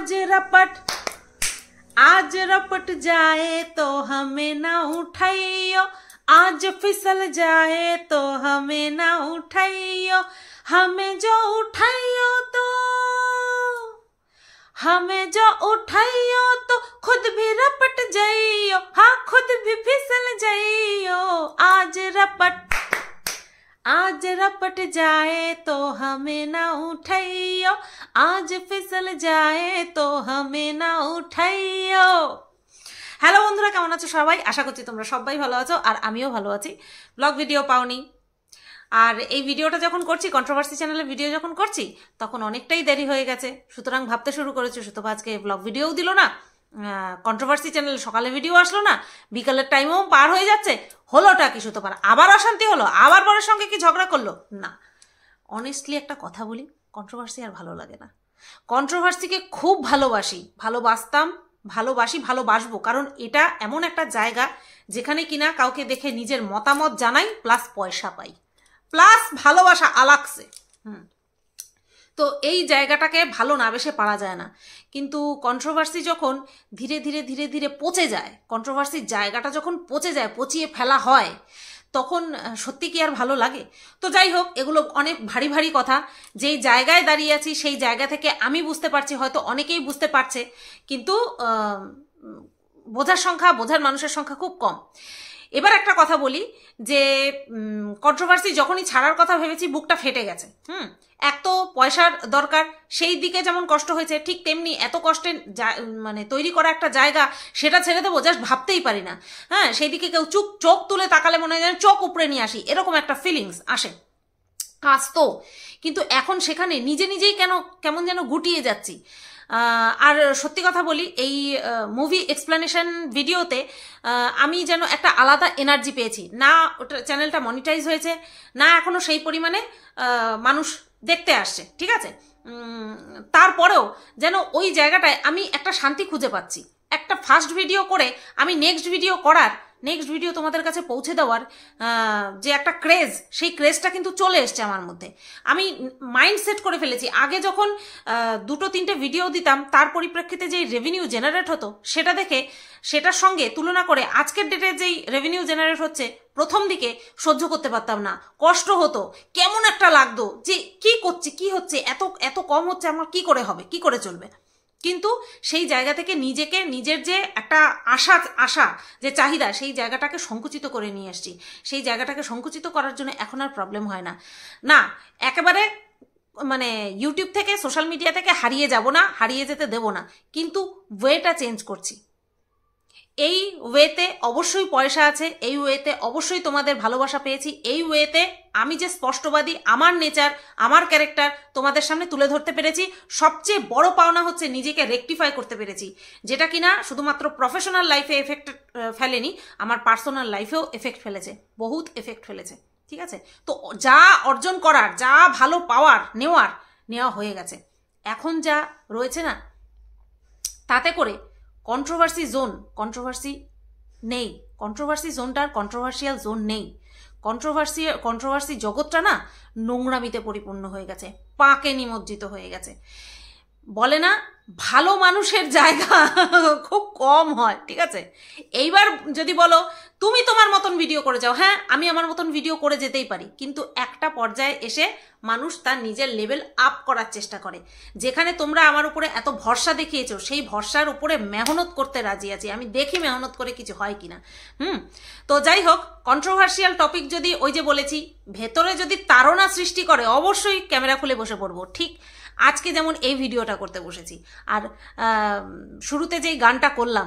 आज रपट जाए तो हमें ना उठाइयो, आज फिसल जाए तो हमें ना उठाइयो, हमें जो उठाइयो तो खुद भी रपट जाइयो, हाँ खुद भी फिसल जाइयो। आज रपट जाए तो हमें ना उठाइयो, आज फिसल जाए तो हमें ना उठाइयो। হ্যালো বন্ধুরা, কেমন আছো সবাই? আশা করছি তোমরা সবাই ভালো আছো আর আমিও ভালো আছি। ব্লগ ভিডিও পাওনি, আর এই ভিডিওটা যখন করছি, কন্ট্রোভার্সি চ্যানেলে ভিডিও যখন করছি তখন অনেকটাই দেরি হয়ে গেছে, সুতরাং ভাবতে শুরু করেছো সুতরাং আজকে ব্লগ ভিডিওও দিল না, কন্ট্রোভার্সি চ্যানেলে সকালে ভিডিও আসলো না, বিকালের টাইমও পার হয়ে যাচ্ছে। হলোটা কি সুতরাং? আবার অশান্তি হলো, আবার বরের সঙ্গে কি ঝগড়া করলো? না, অনেস্টলি একটা কথা বলি, কন্ট্রোভার্সি আর ভালো লাগে না। কন্ট্রোভার্সিকে খুব ভালোবাসবো, কারণ এটা এমন একটা জায়গা যেখানে কিনা কাউকে দেখে নিজের মতামত জানাই, প্লাস পয়সা পাই, প্লাস ভালোবাসা আলাকসে। তো এই জায়গাটাকে ভালো না বেশে পারা যায় না। কিন্তু কন্ট্রোভার্সি যখন ধীরে ধীরে পচে যায়, কন্ট্রোভার্সির জায়গাটা যখন পচে যায়, পচিয়ে ফেলা হয়, তখন সত্যি কি আর ভালো লাগে? তো যাই হোক, এগুলো অনেক ভারী কথা। যেই জায়গায় দাঁড়িয়ে আছি সেই জায়গা থেকে আমি বুঝতে পারছি, হয়তো অনেকেই বুঝতে পারছে, কিন্তু বোঝার মানুষের সংখ্যা খুব কম। এবার একটা কথা বলি যে কন্ট্রোভার্সি যখনই ছাড়ার কথা ভেবেছি বুকটা ফেটে গেছে। এক তো পয়সার দরকার, সেই দিকে যেমন কষ্ট হয়েছে, ঠিক তেমনি এত কষ্টে মানে তৈরি করা একটা জায়গা, সেটা ছেড়ে দেবো জাস্ট ভাবতেই পারি না। হ্যাঁ, সেই দিকে কেউ চোখ তুলে তাকালে মনে হয় যেন চোখ উপরে নিয়ে আসি, এরকম একটা ফিলিংস আসতো। কিন্তু এখন সেখানে নিজেই কেমন যেন গুটিয়ে যাচ্ছি। আর সত্যি কথা বলি, এই মুভি এক্সপ্লেনেশন ভিডিওতে আমি যেন একটা আলাদা এনার্জি পেয়েছি। না ওটা চ্যানেলটা মনিটাইজ হয়েছে, না এখনো সেই পরিমাণে মানুষ দেখতে আসছে, ঠিক আছে, তারপরেও যেন ওই জায়গাটায় আমি একটা শান্তি খুঁজে পাচ্ছি। একটা ফার্স্ট ভিডিও করে আমি নেক্সট ভিডিও তোমাদের কাছে পৌঁছে দেওয়ার যে একটা ক্রেজ, সেই ক্রেজটা কিন্তু চলে এসছে আমার মধ্যে। আমি মাইন্ড সেট করে ফেলেছি, আগে যখন 2-3টে ভিডিও দিতাম তার পরিপ্রেক্ষিতে যেই রেভিনিউ জেনারেট হতো, সেটা দেখে সেটার সঙ্গে তুলনা করে আজকের ডেটে যেই রেভিনিউ জেনারেট হচ্ছে, প্রথম দিকে সহ্য করতে পারতাম না, কষ্ট হতো, কেমন একটা লাগতো যে কি হচ্ছে, এত কম হচ্ছে, আমার কি করে হবে, কি করে চলবে। কিন্তু সেই জায়গা থেকে নিজের যে একটা আশা যে চাহিদা, সেই জায়গাটাকে সংকুচিত করে নিয়ে আসছি। সেই জায়গাটাকে সংকুচিত করার জন্য এখন আর প্রবলেম হয় না, একেবারে মানে ইউটিউব থেকে, সোশ্যাল মিডিয়া থেকে হারিয়ে যাব না, হারিয়ে যেতে দেব না, কিন্তু ওয়েটা চেঞ্জ করছি। এই ওয়েতে অবশ্যই পয়সা আছে, এই ওয়েতে অবশ্যই তোমাদের ভালোবাসা পেয়েছি, এই ওয়েতে আমি যে স্পষ্টবাদী, আমার নেচার, আমার ক্যারেক্টার তোমাদের সামনে তুলে ধরতে পেরেছি। সবচেয়ে বড় পাওনা হচ্ছে নিজেকে রেকটিফাই করতে পেরেছি, যেটা কিনা শুধুমাত্র প্রফেশনাল লাইফে এফেক্ট ফেলেনি, আমার পার্সোনাল লাইফেও এফেক্ট ফেলেছে, বহুত এফেক্ট ফেলেছে, ঠিক আছে। তো যা অর্জন করার, যা ভালো পাওয়ার নেওয়া হয়ে গেছে। এখন যা রয়েছে না, তাতে করে কন্ট্রোভার্সি নেই, কন্ট্রোভার্সি জোনটার কন্ট্রোভার্সিয়াল জোন নেই। কন্ট্রোভার্সি জগৎটা না নোংরামিতে পরিপূর্ণ হয়ে গেছে, পাকে নিমজ্জিত হয়ে গেছে। বলে না, ভালো মানুষের জায়গা খুব কম হয়, ঠিক আছে। এইবার যদি বলো তুমি তোমার মতন ভিডিও করে যাও, হ্যাঁ আমি আমার মতন ভিডিও করে যেতেই পারি, কিন্তু একটা পর্যায়ে এসে মানুষ তার নিজের লেভেল আপ করার চেষ্টা করে। যেখানে তোমরা আমার উপরে এত ভরসা দেখিয়েছো, সেই ভরসার উপরে মেহনত করতে রাজি আছি, আমি দেখি মেহনত করে কিছু হয় কিনা। তো যাই হোক, কন্ট্রোভার্সিয়াল টপিক যদি, ওই যে বলেছি, ভেতরে যদি তাড়না সৃষ্টি করে, অবশ্যই ক্যামেরা খুলে বসে পড়বো। ঠিক আজকে যেমন এই ভিডিওটা করতে বসেছি, আর শুরুতে যেই গানটা করলাম,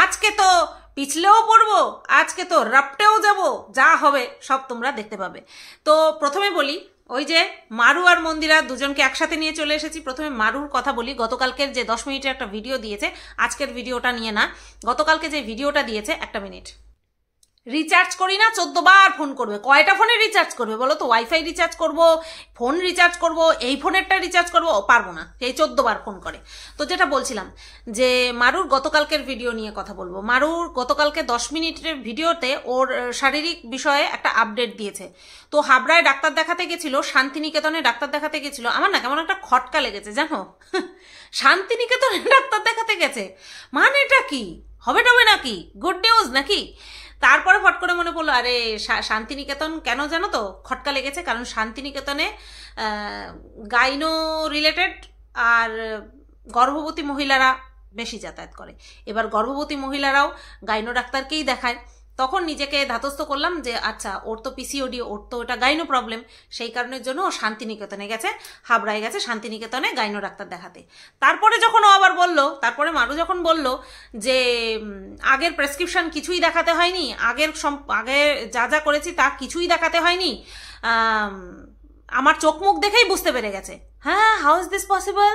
আজকে তো পিছলেও পড়বো, আজকে তো রাপটেও যাব, যা হবে সব তোমরা দেখতে পাবে। তো প্রথমে বলি, ওই যে মারু আর মন্দিরা দুজনকে একসাথে নিয়ে চলে এসেছি। প্রথমে মারুর কথা বলি। গতকালকের যে 10 মিনিটের একটা ভিডিও দিয়েছে, আজকের ভিডিওটা নিয়ে না, গতকালকে যে ভিডিওটা দিয়েছে, একটা মিনিট, রিচার্জ করি না 14 বার ফোন করবে। কয়টা ফোনে রিচার্জ করবে বলো তো? ওয়াইফাই রিচার্জ করব, ফোন রিচার্জ করব, এই ফোনেরটা রিচার্জ করব, পারবো না, এই 14 বার ফোন করে। তো যেটা বলছিলাম যে মারুর গতকালকের ভিডিও নিয়ে কথা বলবো। মারুর গতকালকে 10 মিনিটের ভিডিওতে ওর শারীরিক বিষয়ে একটা আপডেট দিয়েছে। তো হাবড়ায় ডাক্তার দেখাতে গেছিল, শান্তিনিকেতনে ডাক্তার দেখাতে গেছিল। আমার না কেমন একটা খটকা লেগেছে জানো, শান্তিনিকেতনে ডাক্তার দেখাতে গেছে মানে এটা কি হবে টবে নাকি, গুড নিউজ নাকি? তারপরে ফট করে মনে পড়লো, আরে শান্তিনিকেতন কেন জানো তো খটকা লেগেছে? কারণ শান্তিনিকেতনে গাইনো রিলেটেড আর গর্ভবতী মহিলারা বেশি যাতায়াত করে। এবার গর্ভবতী মহিলারাও গাইনো ডাক্তারকেই দেখায়। তখন নিজেকে ধাতস্থ করলাম যে আচ্ছা, ওর তো পিসিওডি, ওর তো এটা গাইনো প্রবলেম, সেই কারণের জন্য ও শান্তিনিকেতনে গেছে, হাবড়ায় গেছে শান্তিনিকেতনে গাইনো ডাক্তার দেখাতে। তারপরে যখন ও আবার বললো, তারপরে মারু যখন বলল যে আগের প্রেসক্রিপশন কিছুই দেখাতে হয়নি, আগে যা যা করেছি তা কিছুই দেখাতে হয়নি, আমার চোখ মুখ দেখেই বুঝতে পেরে গেছে। হ্যাঁ, হাউ ইজ দিস পসিবল?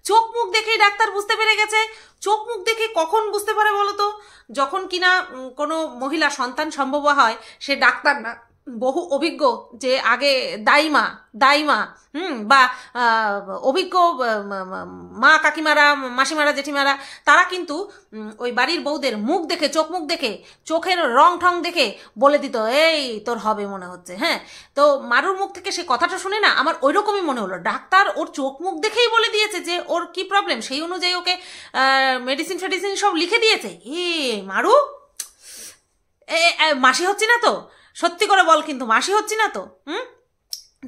চোখ মুখ দেখেই ডাক্তার বুঝতে পেরে গেছে? চোখ মুখ দেখে কখন বুঝতে পারে বলো তো? যখন কিনা কোনো মহিলা সন্তান সম্ভব হয়, সে ডাক্তার না, বহু অভিজ্ঞ, যে আগে দাইমা বা অভিজ্ঞ মা কাকিমারা, মাসিমারা, জেঠিমারা, তারা কিন্তু ওই বাড়ির বউদের মুখ দেখে, চোখ মুখ দেখে, চোখের রং ঠং দেখে বলে দিত এই তোর হবে মনে হচ্ছে। হ্যাঁ, তো মারুর মুখ থেকে সে কথাটা শুনে না আমার ওই রকমই মনে হলো, ডাক্তার ওর চোখ মুখ দেখেই বলে দিয়েছে যে ওর কি প্রবলেম, সেই অনুযায়ী ওকে মেডিসিন ফেডিসিন সব লিখে দিয়েছে। মারু, মাসি হচ্ছি না তো? সত্যি করে বল, কিন্তু মাসি হচ্ছি না তো?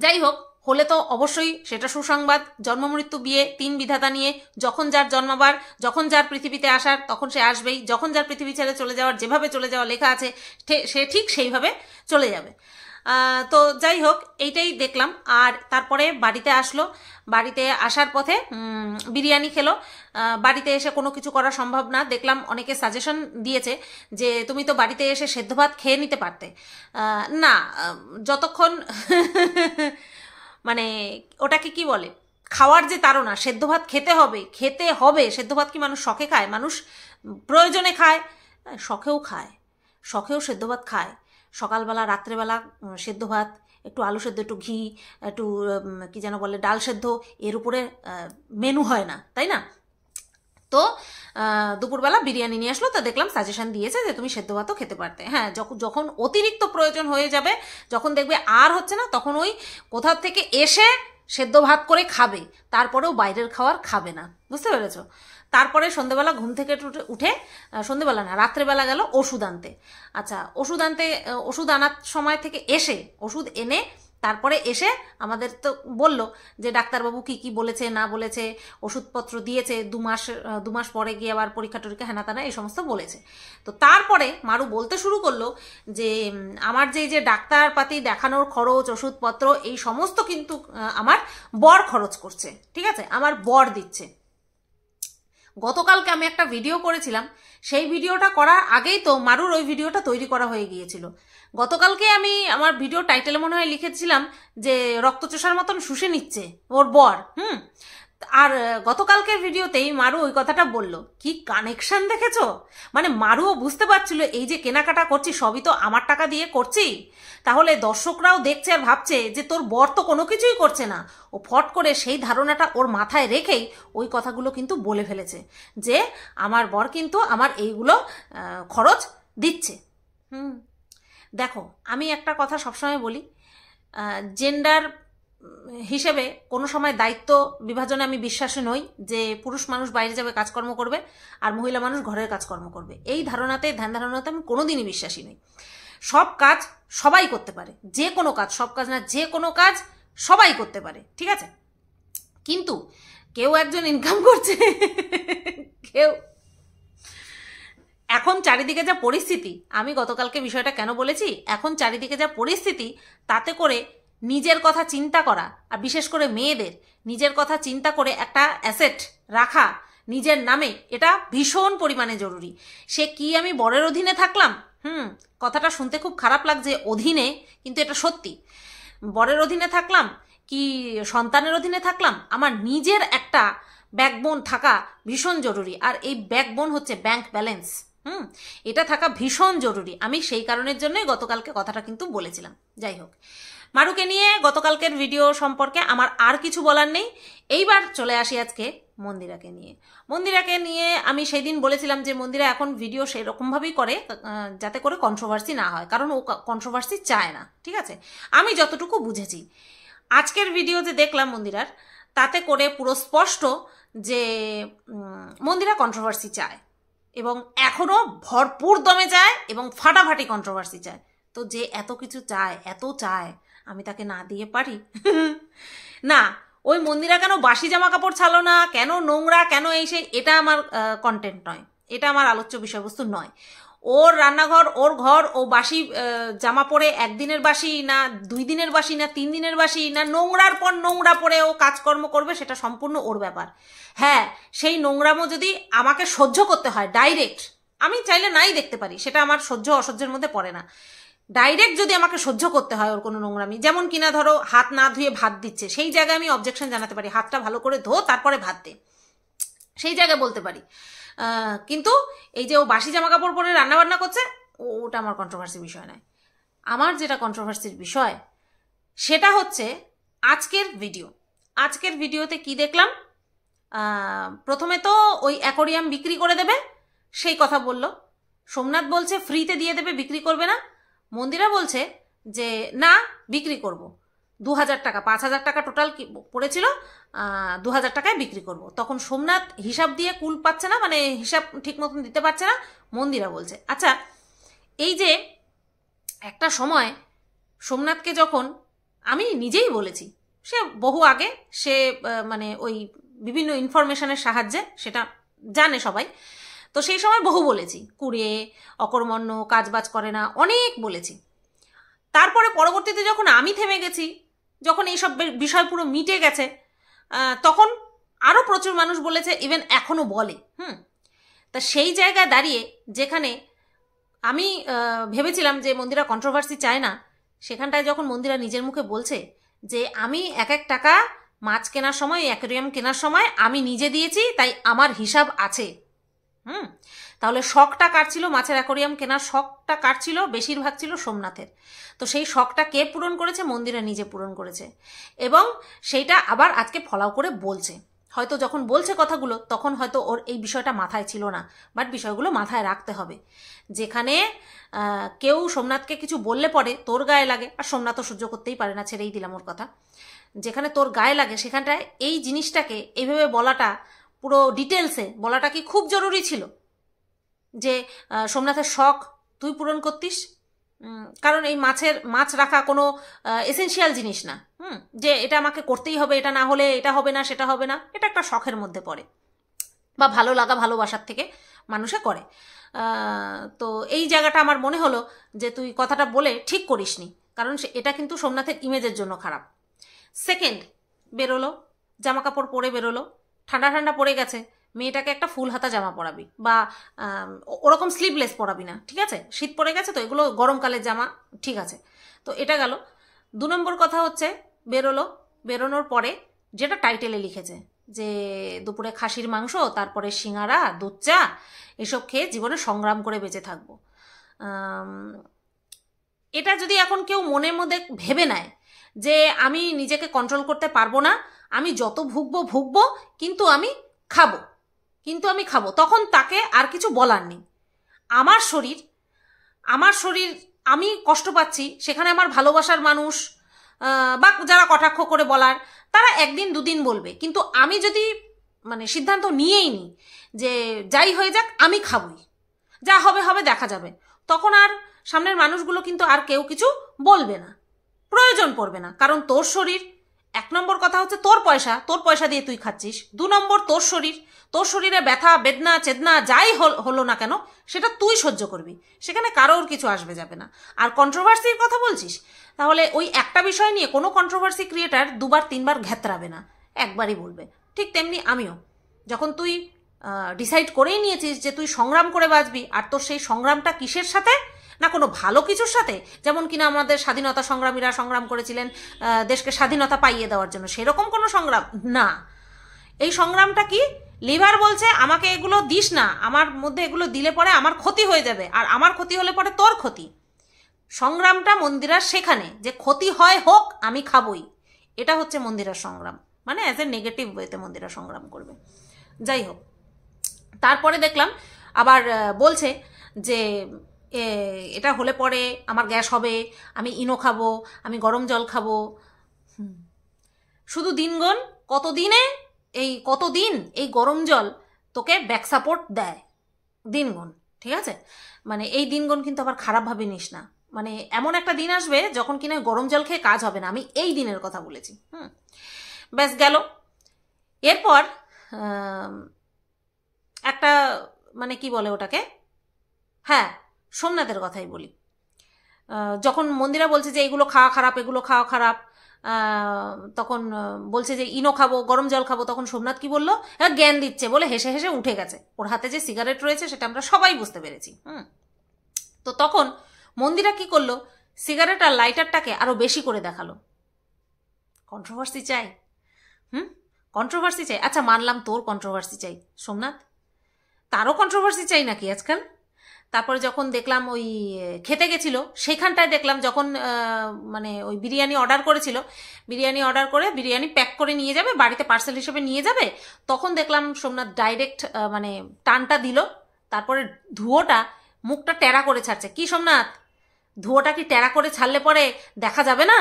যাই হোক, হলে তো অবশ্যই সেটা সুসংবাদ। জন্ম মৃত্যু বিয়ে 3 বিধাতা নিয়ে, যখন যার জন্মাবার, যখন যার পৃথিবীতে আসার, তখন সে আসবেই। যখন যার পৃথিবী ছেড়ে চলে যাওয়ার, যেভাবে চলে যাওয়া লেখা আছে, সে ঠিক সেইভাবে চলে যাবে। তো যাই হোক, এইটাই দেখলাম। আর তারপরে বাড়িতে আসলো, বাড়িতে আসার পথে বিরিয়ানি খেলো। বাড়িতে এসে কোনো কিছু করা সম্ভব না, দেখলাম অনেকে সাজেশন দিয়েছে যে তুমি তো বাড়িতে এসে সেদ্ধ ভাত খেয়ে নিতে পারতে। না, যতক্ষণ মানে ওটাকে কি বলে, খাওয়ার যে তাড়না, সেদ্ধ ভাত খেতে হবে। সেদ্ধ ভাত কি মানুষ শখে খায়? মানুষ প্রয়োজনে খায়, শখেও খায়, শখেও সেদ্ধ ভাত খায়। সকালবেলা, রাত্রেবেলা সেদ্ধ ভাত, একটু আলু সেদ্ধ, একটু ঘি, একটু কি যেন বলে ডাল সেদ্ধ, এর উপরে মেনু হয় না, তাই না? তো দুপুরবেলা বিরিয়ানি নিয়ে আসলো, তো দেখলাম সাজেশন দিয়েছে যে তুমি সেদ্ধ ভাতও খেতে পারতে। হ্যাঁ, যখন অতিরিক্ত প্রয়োজন হয়ে যাবে, যখন দেখবে আর হচ্ছে না, তখন ওই কোথাও থেকে এসে সেদ্ধ ভাত করে খাবে, তারপরেও বাইরের খাবার খাবে না, বুঝতে পেরেছো? তারপরে সন্ধেবেলা ঘুম থেকে উঠে, সন্ধেবেলা না, রাত্রেবেলা গেল ওষুধ আনতে। আচ্ছা, ওষুধ আনার সময় থেকে এসে, ওষুধ এনে তারপরে এসে আমাদের তো বলল যে ডাক্তারবাবু কি কি বলেছে না বলেছে, ওষুধপত্র দিয়েছে, 2 মাস পরে গিয়ে আবার পরীক্ষা টরীক্ষা হেনা তেনা এই সমস্ত বলেছে। তো তারপরে মারু বলতে শুরু করলো যে আমার যে ডাক্তারপাতি দেখানোর খরচ, ওষুধপত্র, এই সমস্ত কিন্তু আমার বর খরচ করছে, ঠিক আছে, আমার বর দিচ্ছে। গতকালকে আমি একটা ভিডিও করেছিলাম, সেই ভিডিওটা করার আগেই তো মারুর ওই ভিডিওটা তৈরি করা হয়ে গিয়েছিল। গতকালকে আমি আমার ভিডিও টাইটেলে মনে হয় লিখেছিলাম যে রক্তচোষার মতন শুষে নিচ্ছে ওর বর। আর গতকালকের ভিডিওতেই মারু ওই কথাটা বলল। কি কানেকশন দেখেছো? মানে মারুও বুঝতে পারছিল এই যে কেনাকাটা করছি সবই তো আমার টাকা দিয়ে করছি, তাহলে দর্শকরাও দেখছে আর ভাবছে যে তোর বর তো কোনো কিছুই করছে না। ও ফট করে সেই ধারণাটা ওর মাথায় রেখেই ওই কথাগুলো কিন্তু বলে ফেলেছে যে আমার বর কিন্তু আমার এইগুলো খরচ দিচ্ছে। দেখো, আমি একটা কথা সবসময় বলি, জেন্ডার হিসেবে কোনো সময় দায়িত্ব বিভাজনে আমি বিশ্বাসী নই যে পুরুষ মানুষ বাইরে যাবে কাজকর্ম করবে আর মহিলা মানুষ ঘরের কাজকর্ম করবে। এই ধারণাতে, ধ্যান ধারণাতে আমি কোনোদিনই বিশ্বাসী নই। সব কাজ সবাই করতে পারে, যে কোনো কাজ, সব কাজ না, যে কোনো কাজ সবাই করতে পারে, ঠিক আছে? কিন্তু কেউ একজন ইনকাম করছে, কেউ, এখন চারিদিকে যা পরিস্থিতি, আমি গতকালকে বিষয়টা কেন বলেছি, এখন চারিদিকে যা পরিস্থিতি, তাতে করে নিজের কথা চিন্তা করা, আর বিশেষ করে মেয়েদের নিজের কথা চিন্তা করে একটা অ্যাসেট রাখা নিজের নামে, এটা ভীষণ পরিমাণে জরুরি। সে কি আমি বরের অধীনে থাকলাম, কথাটা শুনতে খুব খারাপ লাগছে অধীনে, কিন্তু এটা সত্যি। বরের অধীনে থাকলাম কি সন্তানের অধীনে থাকলাম, আমার নিজের একটা ব্যাকবোন থাকা ভীষণ জরুরি। আর এই ব্যাকবোন হচ্ছে ব্যাংক ব্যালেন্স। এটা থাকা ভীষণ জরুরি। আমি সেই কারণের জন্যই গতকালকে কথাটা কিন্তু বলেছিলাম। যাই হোক, মারুকে নিয়ে গতকালকের ভিডিও সম্পর্কে আমার আর কিছু বলার নেই। এইবার চলে আসি আজকে মন্দিরাকে নিয়ে। মন্দিরাকে নিয়ে আমি সেই দিন বলেছিলাম যে মন্দিরা এখন ভিডিও সেরকমভাবেই করে যাতে করে কন্ট্রোভার্সি না হয়, কারণ ও কন্ট্রোভার্সি চায় না। ঠিক আছে, আমি যতটুকু বুঝেছি আজকের ভিডিও যে দেখলাম মন্দিরার, তাতে করে পুরো স্পষ্ট যে মন্দিরা কন্ট্রোভার্সি চায় এবং এখনও ভরপুর দমে চায় এবং ফাটাফাটি কন্ট্রোভার্সি চায়। তো যে এত কিছু চায়, এত চায়, আমি তাকে না দিয়ে পারি? না, ওই মন্দিরা কেন বাসি জামা কাপড় ছাড়লো না, কেন নোংরা, কেন এই সেই, এটা আমার কন্টেন্ট নয়, এটা আমার আলোচ্য বিষয়বস্তু নয়। ওর রান্নাঘর, ওর ঘর, ও বাসি জামা পরে একদিনের বাসি না 2 দিনের বাসি না 3 দিনের বাসি না নোংরার পর নোংরা পরে ও কাজকর্ম করবে, সেটা সম্পূর্ণ ওর ব্যাপার। হ্যাঁ, সেই নোংরামো যদি আমাকে সহ্য করতে হয় ডাইরেক্ট, আমি চাইলে নাই দেখতে পারি, সেটা আমার সহ্য অসহ্যের মধ্যে পড়ে না। ডাইরেক্ট যদি আমাকে সহ্য করতে হয় ওর কোনো নোংরামি, যেমন কিনা ধরো হাত না ধুয়ে ভাত দিচ্ছে, সেই জায়গায় আমি অবজেকশন জানাতে পারি, হাতটা ভালো করে ধো তারপরে ভাত দে, সেই জায়গায় বলতে পারি। কিন্তু এই যে ও বাসি জামা কাপড় পরে রান্নাবান্না করছে, ওটা আমার কন্ট্রোভার্সির বিষয় নয়। আমার যেটা কন্ট্রোভার্সির বিষয় সেটা হচ্ছে আজকের ভিডিও। আজকের ভিডিওতে কি দেখলাম, প্রথমে তো ওই অ্যাকোরিয়াম বিক্রি করে দেবে সেই কথা বলল। সোমনাথ বলছে ফ্রিতে দিয়ে দেবে, বিক্রি করবে না। মন্দিরা বলছে যে না, বিক্রি করব, 2000 টাকা, 5000 টাকা টোটাল পড়েছিল, 2000 টাকায় বিক্রি করব। তখন সোমনাথ হিসাব দিয়ে কুল পাচ্ছে না, মানে হিসাব ঠিক মতন দিতে পারছে না। মন্দিরা বলছে আচ্ছা, এই যে একটা সময় সোমনাথকে যখন আমি নিজেই বলেছি, সে বহু আগে, সে মানে ওই বিভিন্ন ইনফরমেশনের সাহায্যে সেটা জানে সবাই, তো সেই সময় বহু বলেছি, কুড়ে, অকর্মণ্য, কাজবাজ করে না, অনেক বলেছি। তারপরে পরবর্তীতে যখন আমি থেমে গেছি, যখন এইসব বিষয় পুরো মিটে গেছে, তখন আরও প্রচুর মানুষ বলেছে, ইভেন এখনও বলে। তা সেই জায়গায় দাঁড়িয়ে যেখানে আমি ভেবেছিলাম যে মন্দিরা কন্ট্রোভার্সি চায় না, সেখানটায় যখন মন্দিরা নিজের মুখে বলছে যে আমি 1 টাকা মাছ কেনার সময়, অ্যাকোরিয়াম কেনার সময় আমি নিজে দিয়েছি, তাই আমার হিসাব আছে। তাহলে শখটা কার ছিল? মাছের অ্যাকোরিয়াম কেনার শখটা কার ছিল? বেশিরভাগ ছিল সোমনাথের। তো সেই শখটা কে পূরণ করেছে? মন্দিরা নিজে পূরণ করেছে, এবং সেইটা আবার আজকে ফলাও করে বলছে। হয়তো যখন বলছে কথাগুলো তখন হয়তো ওর এই বিষয়টা মাথায় ছিল না, বাট বিষয়গুলো মাথায় রাখতে হবে। যেখানে কেউ সোমনাথকে কিছু বললে পরে তোর গায়ে লাগে, আর সোমনাথও সহ্য করতেই পারে না, ছেড়েই দিলাম ওর কথা, যেখানে তোর গায়ে লাগে সেখানটায় এই জিনিসটাকে এইভাবে বলাটা, পুরো ডিটেলসে বলাটা কি খুব জরুরি ছিল? যে সোমনাথের শখ তুই পূরণ করতিস, কারণ এই মাছ রাখা কোনো এসেনশিয়াল জিনিস না, যে এটা আমাকে করতেই হবে, এটা না হলে এটা হবে না, সেটা হবে না, এটা একটা শখের মধ্যে পড়ে, বা ভালো লাগা ভালোবাসার থেকে মানুষে করে। তো এই জায়গাটা আমার মনে হলো যে তুই কথাটা বলে ঠিক করিসনি, কারণ এটা কিন্তু সোমনাথের ইমেজের জন্য খারাপ। সেকেন্ড, বেরোলো, জামা কাপড় পরে বেরোলো, ঠান্ডা ঠান্ডা পড়ে গেছে, মেয়েটাকে একটা ফুল হাতা জামা পরাবি, বা ওরকম স্লিভলেস পরাবি না, ঠিক আছে? শীত পড়ে গেছে তো, এগুলো গরমকালের জামা, ঠিক আছে? তো এটা গেল। 2 নম্বর কথা হচ্ছে, বেরোলো, বেরোনোর পরে যেটা টাইটেলে লিখেছে যে দুপুরে খাসির মাংস, তারপরে সিঙ্গারা, দুধ চা, এসব খেয়ে জীবনে সংগ্রাম করে বেঁচে থাকবো। এটা যদি এখন কেউ মনের মধ্যে ভেবে নেয় যে আমি নিজেকে কন্ট্রোল করতে পারবো না, আমি যত ভুগবো, কিন্তু আমি খাবো, তখন তাকে আর কিছু বলার নেই। আমার শরীর, আমি কষ্ট পাচ্ছি, সেখানে আমার ভালোবাসার মানুষ বা যারা কটাক্ষ করে বলার, তারা 1 দিন 2 দিন বলবে, কিন্তু আমি যদি মানে সিদ্ধান্ত নিয়েই নিই যে যাই হয়ে যাক আমি খাবই, যা হবে হবে দেখা যাবে, তখন আর সামনের মানুষগুলো কিন্তু আর কেউ কিছু বলবে না, প্রয়োজন পড়বে না। কারণ তোর শরীর, 1 নম্বর কথা হচ্ছে তোর পয়সা দিয়ে তুই খাচ্ছিস। 2 নম্বর, তোর শরীরে ব্যথা, বেদনা, চেদনা যাই হলো না কেন, সেটা তুই সহ্য করবি, সেখানে কারোর কিছু আসবে যাবে না। আর কন্ট্রোভার্সির কথা বলছিস, তাহলে ওই একটা বিষয় নিয়ে কোনো কন্ট্রোভার্সি ক্রিয়েটার 2বার 3বার ঘেতরাবে না, একবারই বলবে। ঠিক তেমনি আমিও, যখন তুই ডিসাইড করেই নিয়েছিস যে তুই সংগ্রাম করে বাঁচবি, আর তোর সেই সংগ্রামটা কিসের সাথে? না কোনো ভালো কিছুর সাথে, যেমন কিনা আমাদের স্বাধীনতা সংগ্রামীরা সংগ্রাম করেছিলেন দেশকে স্বাধীনতা পাইয়ে দেওয়ার জন্য, সেরকম কোনো সংগ্রাম না। এই সংগ্রামটা কি? লিভার বলছে আমাকে এগুলো দিস না, আমার মধ্যে এগুলো দিলে পরে আমার ক্ষতি হয়ে যাবে, আর আমার ক্ষতি হলে পরে তোর ক্ষতি। সংগ্রামটা মন্দিরার সেখানে যে ক্ষতি হয় হোক আমি খাবই, এটা হচ্ছে মন্দিরার সংগ্রাম, মানে অ্যাজ এ নেগেটিভ ওয়েতে মন্দিরা সংগ্রাম করবে। যাই হোক, তারপরে দেখলাম আবার বলছে যে এটা হলে পরে আমার গ্যাস হবে, আমি ইনো খাবো, আমি গরম জল খাবো। শুধু দিনগণ কতদিন এই গরম জল তোকে ব্যাক সাপোর্ট দেয়, দিনগণ, ঠিক আছে? মানে এই দিনগণ কিন্তু আবার খারাপভাবে নিস না, মানে এমন একটা দিন আসবে যখন কিনা গরম জল খেয়ে কাজ হবে না, আমি এই দিনের কথা বলেছি। ব্যাস গেল। এরপর একটা মানে কি বলে ওটাকে, হ্যাঁ সোমনাথের কথাই বলি। যখন মন্দিরা বলছে যে এগুলো খাওয়া খারাপ, এগুলো খাওয়া খারাপ, তখন বলছে যে ইনো খাবো, গরম জল খাবো, তখন সোমনাথ কি বললো, হ্যাঁ জ্ঞান দিচ্ছে বলে হেসে হেসে উঠে গেছে। ওর হাতে যে সিগারেট রয়েছে সেটা আমরা সবাই বুঝতে পেরেছি। তো তখন মন্দিরা কি করলো, সিগারেট আর লাইটারটাকে আরো বেশি করে দেখালো। কন্ট্রোভার্সি চাই, কন্ট্রোভার্সি চাই। আচ্ছা মানলাম তোর কন্ট্রোভার্সি চাই, সোমনাথ তারও কন্ট্রোভার্সি চাই নাকি আজকাল? তারপরে যখন দেখলাম ওই খেতে গেছিল, সেখানটায় দেখলাম যখন মানে ওই বিরিয়ানি অর্ডার করেছিল, বিরিয়ানি অর্ডার করে বিরিয়ানি প্যাক করে নিয়ে যাবে বাড়িতে, পার্সেল হিসেবে নিয়ে যাবে, তখন দেখলাম সোমনাথ ডাইরেক্ট মানে টানটা দিল, তারপরে ধুয়োটা মুখটা টেরা করে ছাড়ছে। কি সোমনাথ, ধুয়োটা কি টেরা করে ছাড়লে পরে দেখা যাবে না?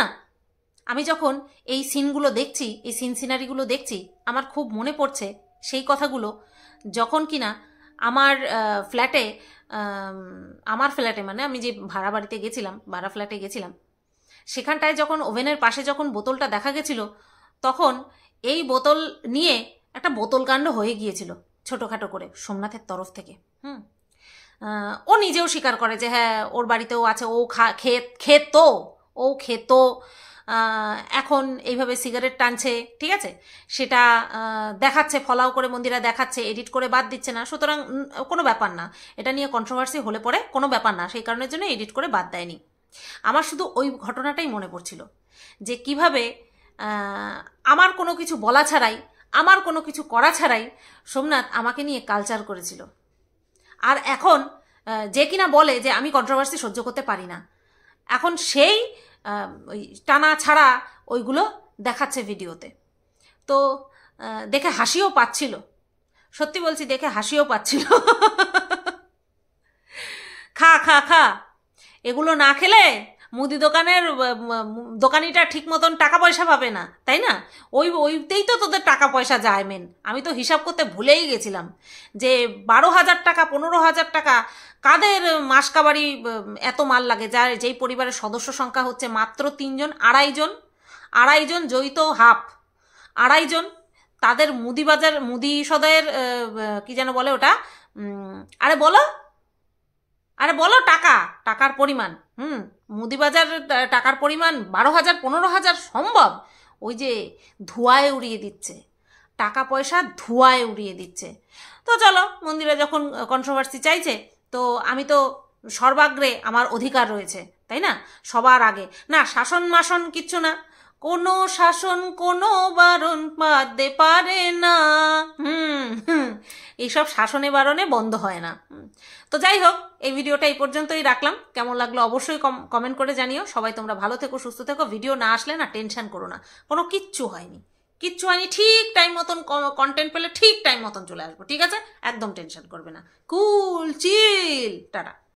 আমি যখন এই সিনগুলো দেখছি, এই সিনারিগুলো দেখছি, আমার খুব মনে পড়ছে সেই কথাগুলো যখন কিনা আমার ফ্ল্যাটে মানে আমি যে ভাড়া বাড়িতে গেছিলাম, ভাড়া ফ্ল্যাটে গেছিলাম, সেখানটায় যখন ওভেনের পাশে যখন বোতলটা দেখা গেছিল, তখন এই বোতল নিয়ে একটা বোতল কাণ্ড হয়ে গিয়েছিল ছোটোখাটো করে সোমনাথের তরফ থেকে। ও নিজেও স্বীকার করে যে হ্যাঁ ওর বাড়িতেও আছে, ও খেত এখন এইভাবে সিগারেট টানছে, ঠিক আছে, সেটা দেখাচ্ছে, ফলাও করে মন্দিরা দেখাচ্ছে, এডিট করে বাদ দিচ্ছে না, সুতরাং কোনো ব্যাপার না, এটা নিয়ে কন্ট্রোভার্সি হলে পরে কোনো ব্যাপার না, সেই কারণের জন্য এডিট করে বাদ দেয়নি। আমার শুধু ওই ঘটনাটাই মনে পড়ছিল যে কিভাবে আমার কোনো কিছু বলা ছাড়াই, আমার কোনো কিছু করা ছাড়াই সোমনাথ আমাকে নিয়ে কালচার করেছিল। আর এখন যে কিনা বলে যে আমি কন্ট্রোভার্সি সহ্য করতে পারি না, এখন সেই ওই টানা ছাড়া ওইগুলো দেখাচ্ছে ভিডিওতে। তো দেখে হাসিও পাচ্ছিল, সত্যি বলছি দেখে হাসিও পাচ্ছিল। খা খা খা, এগুলো না খেলে মুদি দোকানের দোকানিটা ঠিক মতন টাকা পয়সা পাবে না, তাই না? ওইতেই তো তোদের টাকা পয়সা যায় মেন। আমি তো হিসাব করতে ভুলেই গেছিলাম যে 12,000 টাকা 15,000 টাকা কাদের মাসকাবারি এত মাল লাগে, যার যেই পরিবারের সদস্য সংখ্যা হচ্ছে মাত্র 3 জন, 2.5 জন জয়িত হাফ, 2.5 জন, তাদের মুদি সদয়ের কি যেন বলে ওটা, আরে বলো টাকার পরিমাণ, মুদিবাজার টাকার পরিমাণ 12,000 15,000 সম্ভব? ওই যে ধোঁয়ায় উড়িয়ে দিচ্ছে, টাকা পয়সা ধোঁয়ায় উড়িয়ে দিচ্ছে। তো চলো, মন্দিরে যখন কন্ট্রোভার্সি চাইছে, তো আমি তো সর্বাগ্রে আমার অধিকার রয়েছে, তাই না? সবার আগে না, শাসন মাসন কিচ্ছু না, কোনো শাসন কোনো বারণ পাতে পারে না, এইসব শাসনে বারণে বন্ধ হয় না। তো যাই হোক, এই ভিডিওটা এই পর্যন্তই রাখলাম। কেমন লাগলো অবশ্যই কমেন্ট করে জানিও। সবাই তোমরা ভালো থেকো, সুস্থ থেকো। ভিডিও না আসলে না টেনশন করো না, কিচ্ছু হয়নি, ঠিক টাইম মতন কন্টেন্ট পেলে ঠিক টাইম মতন চলে আসবো, ঠিক আছে? একদম টেনশন করবে না, কুল চিল, টাটা।